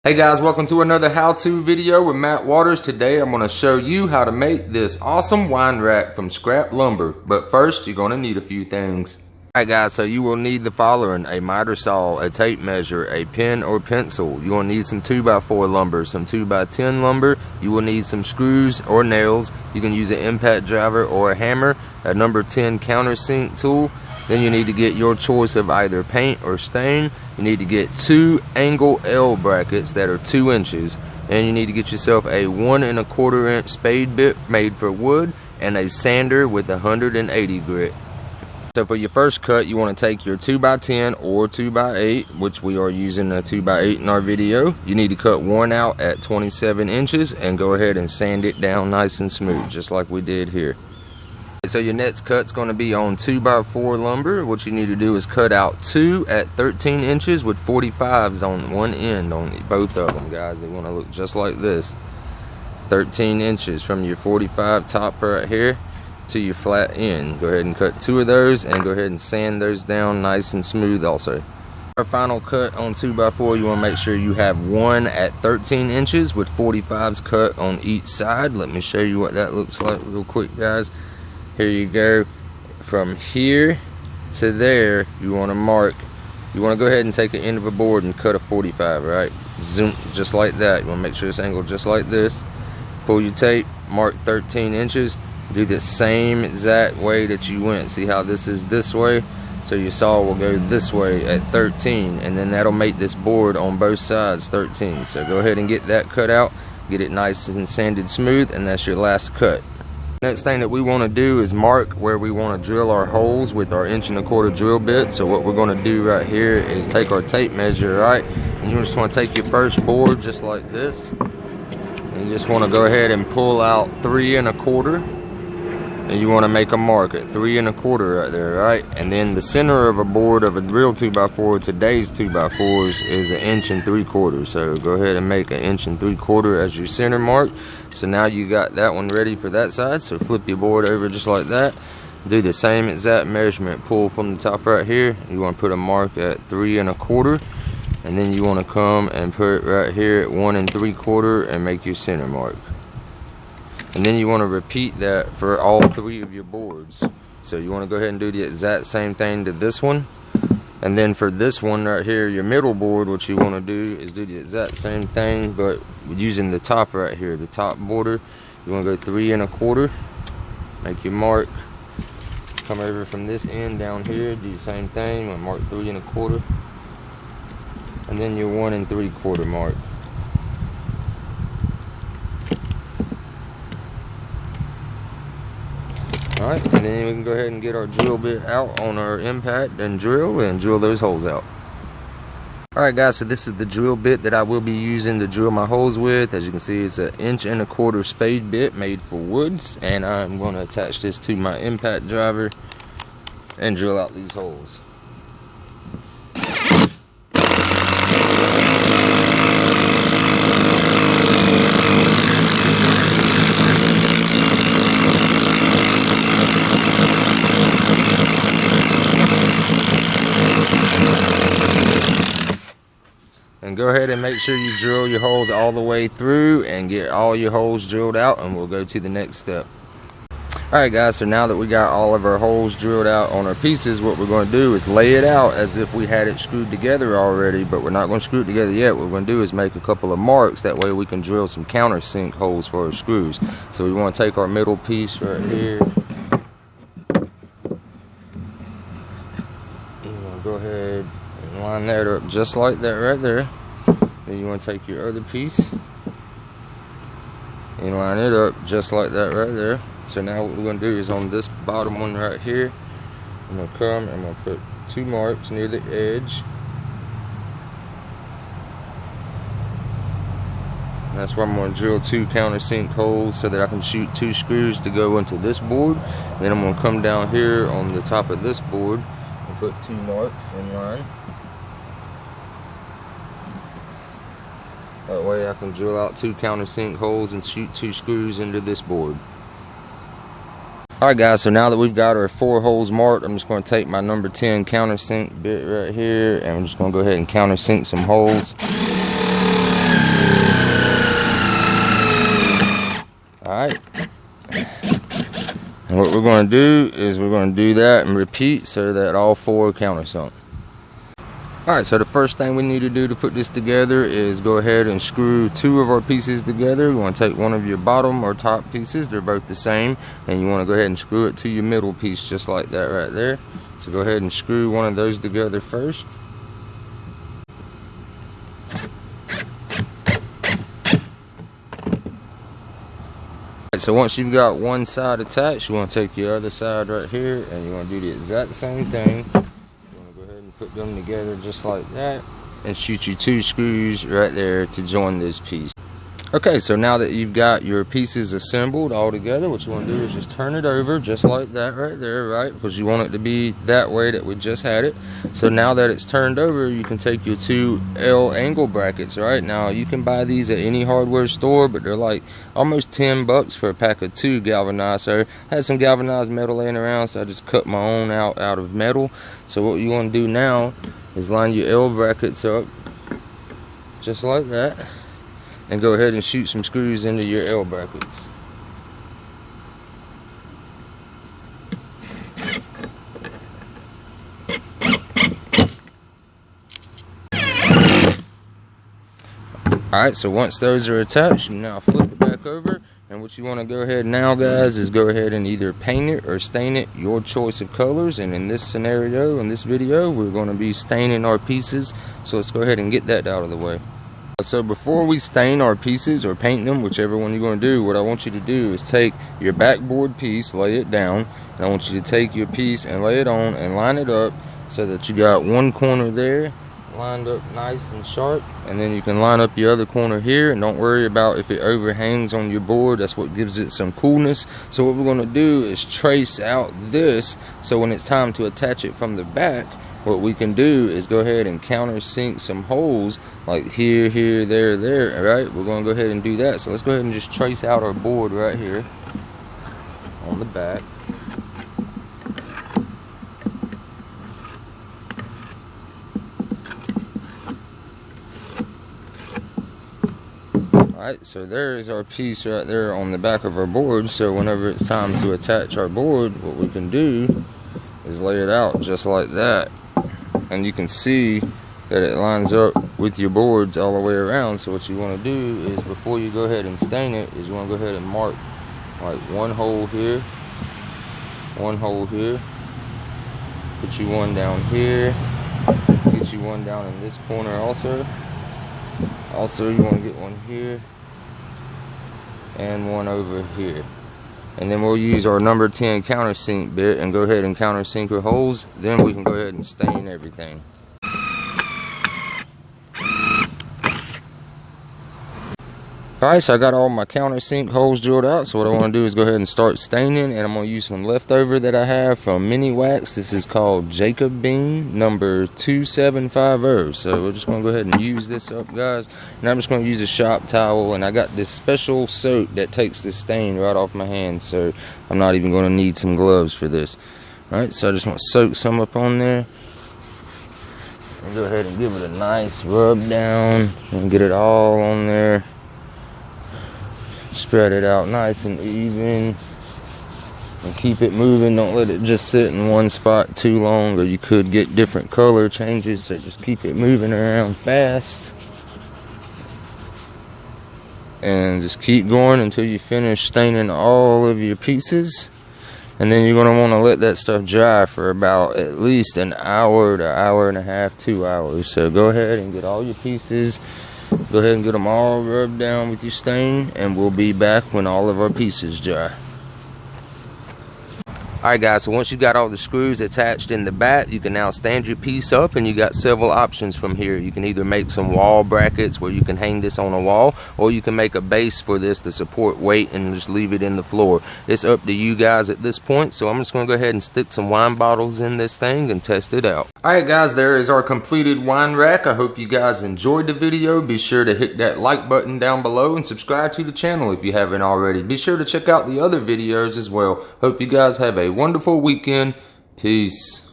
Hey guys, welcome to another how-to video with Matt Waters. Today I'm going to show you how to make this awesome wine rack from scrap lumber. But first, you're going to need a few things. Alright guys, so you will need the following: a miter saw, a tape measure, a pen or pencil. You will need some 2x4 lumber, some 2x10 lumber. You will need some screws or nails. You can use an impact driver or a hammer, a number 10 countersink tool. Then you need to get your choice of either paint or stain. You need to get 2 angle L brackets that are 2 inches. And you need to get yourself a 1 1/4 inch spade bit made for wood and a sander with 180 grit. So for your first cut, you want to take your 2x10 or 2x8, which we are using a 2x8 in our video. You need to cut one out at 27 inches and go ahead and sand it down nice and smooth, just like we did here. So your next cut's going to be on 2x4 lumber. What you need to do is cut out 2 at 13 inches with 45s on one end on both of them, guys. They want to look just like this. 13 inches from your 45 top right here to your flat end. Go ahead and cut 2 of those and go ahead and sand those down nice and smooth also. Our final cut on 2x4, you want to make sure you have 1 at 13 inches with 45s cut on each side. Let me show you what that looks like real quick, guys. Here you go. From here to there, you want to mark. You want to go ahead and take the end of a board and cut a 45, right? Zoom, just like that. You want to make sure it's angled just like this. Pull your tape, mark 13 inches. Do the same exact way that you went. See how this is this way? So your saw will go this way at 13, and then that'll make this board on both sides 13. So go ahead and get that cut out. Get it nice and sanded smooth, and that's your last cut. Next thing that we want to do is mark where we want to drill our holes with our 1 1/4 drill bit. So what we're going to do right here is take our tape measure, right? And you just want to take your first board just like this. And you just want to go ahead and pull out 3 1/4. And you want to make a mark at 3 1/4 right there, right? And then the center of a board of a real 2x4, today's 2x4s, is 1 3/4. So go ahead and make 1 3/4 as your center mark. So now you got that one ready for that side. So flip your board over just like that. Do the same exact measurement. Pull from the top right here. You want to put a mark at 3 1/4. And then you want to come and put it right here at 1 3/4 and make your center mark. And then you want to repeat that for all 3 of your boards. So you want to go ahead and do the exact same thing to this one. And then for this one right here, your middle board, what you want to do is do the exact same thing, but using the top right here, the top border. You want to go 3 1/4, make your mark. Come over from this end down here, do the same thing. You want to mark 3 1/4, and then your 1 3/4 mark. Alright, and then we can go ahead and get our drill bit out on our impact and drill those holes out. Alright guys, so this is the drill bit that I will be using to drill my holes with. As you can see, it's an 1 1/4 spade bit made for woods, and I'm going to attach this to my impact driver and drill out these holes. And go ahead and make sure you drill your holes all the way through and get all your holes drilled out, and we'll go to the next step. Alright guys, so now that we got all of our holes drilled out on our pieces, what we're going to do is lay it out as if we had it screwed together already, but we're not going to screw it together yet. What we're going to do is make a couple of marks. That way we can drill some countersink holes for our screws. So we want to take our middle piece right here. You want to go ahead and line that up just like that right there. Then you want to take your other piece and line it up just like that right there. So now what we're going to do is on this bottom one right here, I'm going to come and I'm going to put 2 marks near the edge. And that's where I'm going to drill 2 countersink holes so that I can shoot 2 screws to go into this board. Then I'm going to come down here on the top of this board and put 2 marks in line. That way I can drill out 2 countersink holes and shoot 2 screws into this board. Alright guys, so now that we've got our 4 holes marked, I'm just going to take my number 10 countersink bit right here, and I'm just going to go ahead and countersink some holes. Alright. And what we're going to do is we're going to do that and repeat so that all four countersunk. Alright, so the first thing we need to do to put this together is go ahead and screw two of our pieces together. You want to take one of your bottom or top pieces, they're both the same, and you want to go ahead and screw it to your middle piece just like that right there. So go ahead and screw one of those together first. So once you've got one side attached, you want to take your other side right here and you want to do the exact same thing. You want to go ahead and put them together just like that and shoot you two screws right there to join this piece. Okay, so now that you've got your pieces assembled all together, what you want to do is just turn it over just like that right there, right? Because you want it to be that way that we just had it. So now that it's turned over, you can take your two L angle brackets, right? Now you can buy these at any hardware store, but they're like almost 10 bucks for a pack of two galvanized. So I had some galvanized metal laying around, so I just cut my own out of metal. So what you want to do now is line your L brackets up just like that. And go ahead and shoot some screws into your L brackets. Alright, so once those are attached, you now flip it back over. And what you want to go ahead now, guys, is go ahead and either paint it or stain it, your choice of colors. And in this scenario, in this video, we're going to be staining our pieces. So let's go ahead and get that out of the way. So before we stain our pieces or paint them, whichever one you're going to do, what I want you to do is take your backboard piece, lay it down, and I want you to take your piece and lay it on and line it up so that you got one corner there lined up nice and sharp, and then you can line up your other corner here, and don't worry about if it overhangs on your board. That's what gives it some coolness. So what we're going to do is trace out this, so when it's time to attach it from the back, what we can do is go ahead and countersink some holes like here, here, there, there. Alright, we're going to go ahead and do that. So let's go ahead and just trace out our board right here on the back. Alright, so there is our piece right there on the back of our board. So whenever it's time to attach our board, what we can do is lay it out just like that. And you can see that it lines up with your boards all the way around. So what you want to do is, before you go ahead and stain it, is you want to go ahead and mark like one hole here, one hole here, put you one down here, get you one down in this corner also. Also you want to get one here and one over here. And then we'll use our number 10 countersink bit and go ahead and countersink our holes. Then we can go ahead and stain everything. Alright, so I got all my countersink holes drilled out. So what I want to do is go ahead and start staining. And I'm going to use some leftover that I have from Mini Wax. This is called Jacob Bean number 2750. So we're just going to go ahead and use this up, guys. And I'm just going to use a shop towel. And I got this special soap that takes the stain right off my hands. So I'm not even going to need some gloves for this. Alright, so I just want to soak some up on there. And go ahead and give it a nice rub down. And get it all on there. Spread it out nice and even, and keep it moving. Don't let it just sit in one spot too long, or you could get different color changes. So just keep it moving around fast, and just keep going until you finish staining all of your pieces. And then you're going to want to let that stuff dry for about at least an hour to hour and a half, 2 hours. So go ahead and get all your pieces. Go ahead and get them all rubbed down with your stain, and we'll be back when all of our pieces dry. Alright guys, so once you got all the screws attached in the back, you can now stand your piece up, and you got several options from here. You can either make some wall brackets where you can hang this on a wall, or you can make a base for this to support weight and just leave it in the floor. It's up to you guys at this point, so I'm just going to go ahead and stick some wine bottles in this thing and test it out. Alright guys, there is our completed wine rack. I hope you guys enjoyed the video. Be sure to hit that like button down below and subscribe to the channel if you haven't already. Be sure to check out the other videos as well. Hope you guys have a wonderful weekend. Peace.